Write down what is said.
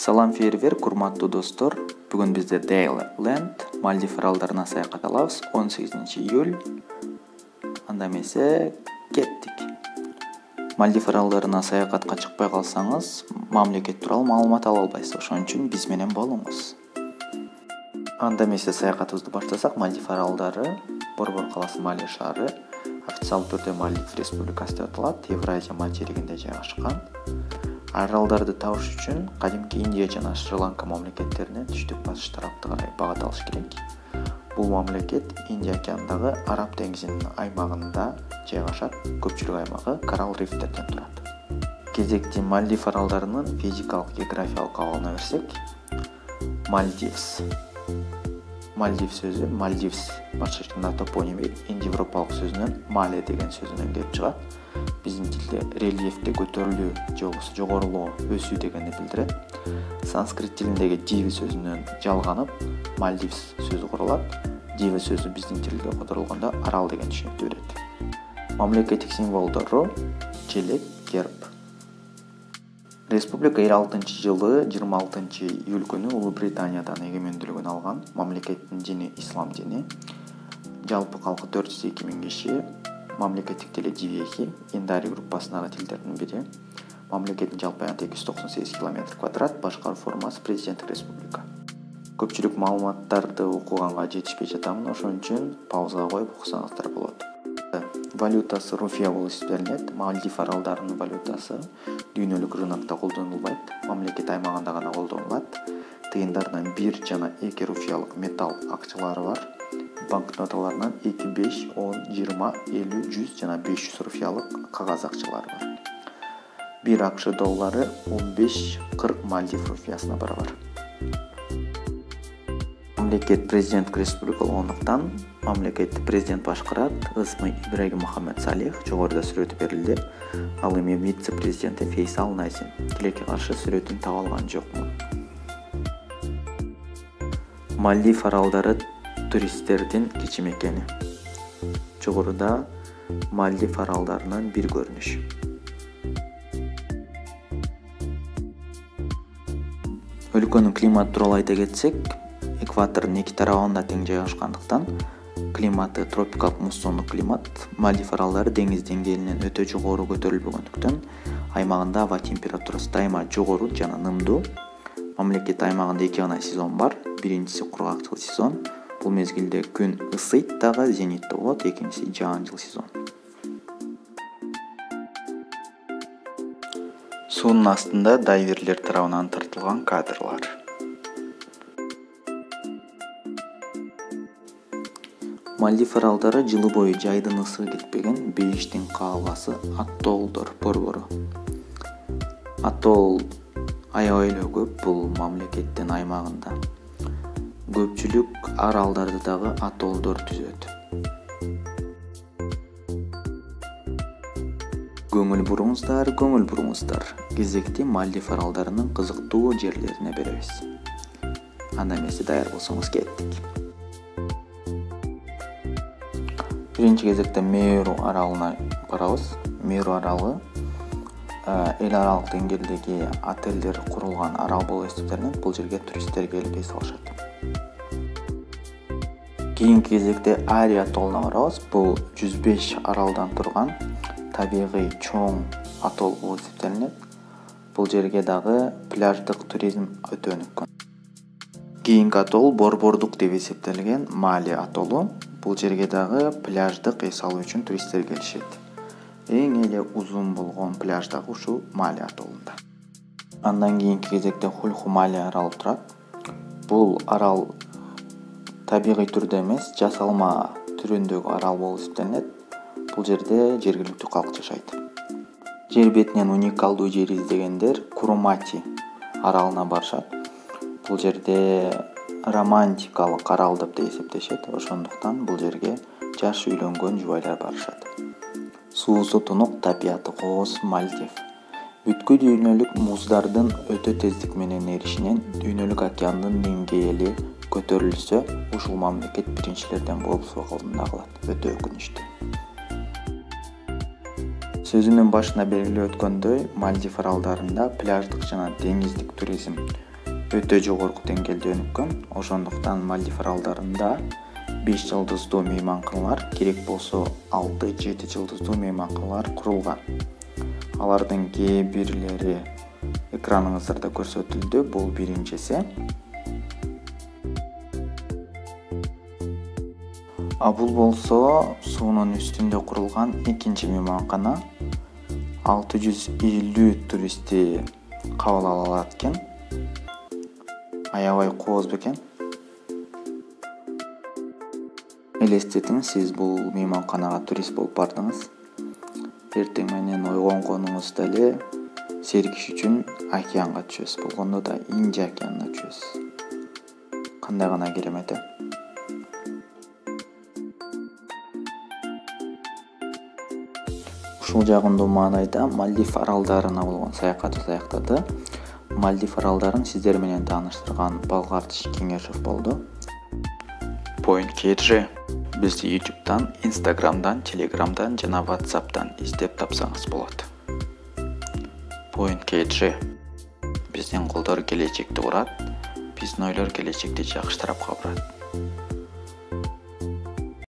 Салам фейерверк, курматтуу достор. Бүгүн бизде Дейленд, Мальдив аралдарына саякат алабыз. 18 июль. Анда эмесе кеттик. Мальдив аралдарына саякатка чыкпай калсаңыз, мамлекет тууралуу маалымат ала албайсыз. Ошон үчүн биз менен болуңуз. Анда эмесе саякатыбызды баштасак, Мальдив аралдары Борбор каласы Мали шаары, официалдуу түрдө Мальдив Республикасы деп аталат, Евразия материгинде жайгашкан. Аралдарды табыш үчүн кадимки Индия жана Шри-Ланка мамлекеттерине түштүк батыш тарапты карай багат алыш керек. Бул мамлекет Индия океанындагы Араб деңизинин аймагында жайгашат. Көпчүлүк аймагы коралл рифтерден турат. Кезекти Мальдив аралдарынын физикалык географиялык абалына берсек, Мальдив сөзү Мальдивс башкачтын топоними индоевропалык сөзүнөн Мале деген сөзүнөн келип чыгат. Биздин тилде рельефте көтөрүлүү же болбосо жогорулоо, өсүү дегенди билдирет. Санскрит тилиндеги диви сөзүнөн жалганып Мальдивс сөзү курулат. Диви сөзү биздин тилге которулгондо арал деген түшүнүктү берет. Мамлекеттик символдору желек, герб. Республика 56-жылы 26 июль күнү Улуу Британиядан эгемендүүлүгүн алган. Мамлекеттин дини ислам дини. Жалпы калкы 402 миң киши. Мамлекеттик тили дивеки, индари группасындагы тилдердин бири. Мамлекеттин жалпы аянты 298 км квадрат, башкаруу формасы президенттик республика. Көпчүлүк маалыматтарды окуганга жетишпей жатамын, ошон үчүн паузага коюп уксаңыздар болот. Валютасы руфия болуп эсептелинет. Мальдив аралдарынын валютасы дүйнөлүк рынокто колдонулбайт, мамлекет аймагында гана колдонулат. Тыйындарынан 1 жана 2 руфиялык металл акчалары бар. Банкноталарынан 2, 5, 10, 20, 50, 100 жана 500 руфиялык кагаз акчалары бар. 1 АКШ доллары 15-40 Мальдив руфиясына барабар. Мамлекет президенттик республика болгондуктан мамлекетти президент башкарат. Ысмы Ибрагим Мухаммед Салих, жогоруда сүрөтү берилди. Ал эми вице-президенти Фейсал Назим. Тилекке каршы сүрөтүн таба алган жокмун. Мальдив аралдары туристтердин кичи мекени. Жогоруда Мальдив аралдарынын бир көрүнүш. Өлкөнүн климаты тууралуу айта кетсек, экватордун эки тарабында тең жайгашкандыктан климаты тропикалык муссондук климат. Мальдив аралдары деңиз деңгээлинен өтө жогору көтөрүлбөгөндүктөн аймагында аба температурасы дайыма жогору жана нымдуу. Мамлекет аймагында эки гана сезон бар. Биринчиси кургакчыл сезон. Бул мезгилде күн ысыйт дагы, зенитте болот. Экинчиси жаан-жыл сезон. Суунун астында дайверлер тарабынан тартылган кадрлар. Мальдив аралдары жылы бою жайдын ысыгы кетпеген бейиштин каалгасы атоллдор борбору. Атолл аябай эле көп бул мамлекеттин аймагында. Көпчүлүк аралдарды дагы атоллдор түзөт. Көңүл буруңуздар. Кезекти Мальдив аралдарынын кызыктуу жерлерине беребиз. Анда эмесе даяр болсоңуз кеттик. Биринчи кезекте Меру аралына барабыз. Меру аралы эл аралык деңгээлдеги отелдер курулган арал болуп эсептелинет. Бул жерге туристтер келип эс алышат. Кийинки кезекте Ари атолуна барабыз. Бул 105 аралдан турган табигый чоң атолл болуп эсептелинет. Бул жерге дагы пляждык туризм өтө өнүккөн. Кийинки атолл Борбордук деп эсептелген Мале атолу. Бул жерге дагы пляждык эс алуу үчүн туристтер келишет. Эң эле узун болгон пляж дагы ушул Мале атолунда. Андан кийинки кезекте Хулху Мале аралы турат. Бул арал табигый түрдө эмес, жасалма түрүндөгү арал болуп эсептелинет. Бул жерде жергиликтүү калк жашайт. Жер бетинен уникалдуу жер издегендер Курумати аралына барышат. Бул жерде романтикалык арал деп да эсептешет. Ошондуктан бул жерге жаш үйлөнгөн жубайлар барышат. Суусу тунук, табияты кооз Мальдив. Бүткүл дүйнөлүк муздардын өтө тездик менен эришинен дүйнөлүк океандын деңгээли көтөрүлсө, ушул мамлекет биринчилерден болуп калганда калат. Өтө өкүнүчтүү. Сөзүнүн башында белгилеп өткөндөй, Мальдив аралдарында пляждык жана деңиздик туризм өтө жогорку деңгээлде өнүккөн. Ошондуктан Мальдив аралдарында 5 жылдыздуу мейманканалар, керек болсо 6-7 жылдыздуу мейманканалар курулган. Алардын кээ бирлери экраныңыздарда көрсөтүлдү. Бул биринчиси. Бул болсо суунун үстүндө курулган экинчи мейманкана. 650 туристти кабыл ала алат экен. Аябай кооз бекен. Элестетиңиз, сиз бул мейманканага турист болуп бардыңыз. Эртең менен ойгонгонуңузда эле серигиш үчүн океанга түшөсүз. Болгондо да Индия океанына түшөсүз. Кандай гана керемет. Ушул жагымдуу маанайда Мальдив аралдарына болгон саякатыбыз аяктады. Мальдив аралдарын сиздер менен тааныштырган Балгартыш Кеңешов болду. Point KG бизди YouTube'дан, Instagram'dan, Telegram'dan жана WhatsApp'дан издеп тапсаңыз болот. Point KG биздин колдор келечекти урат, биздин ойлор келечекти жакшытырап кабырат.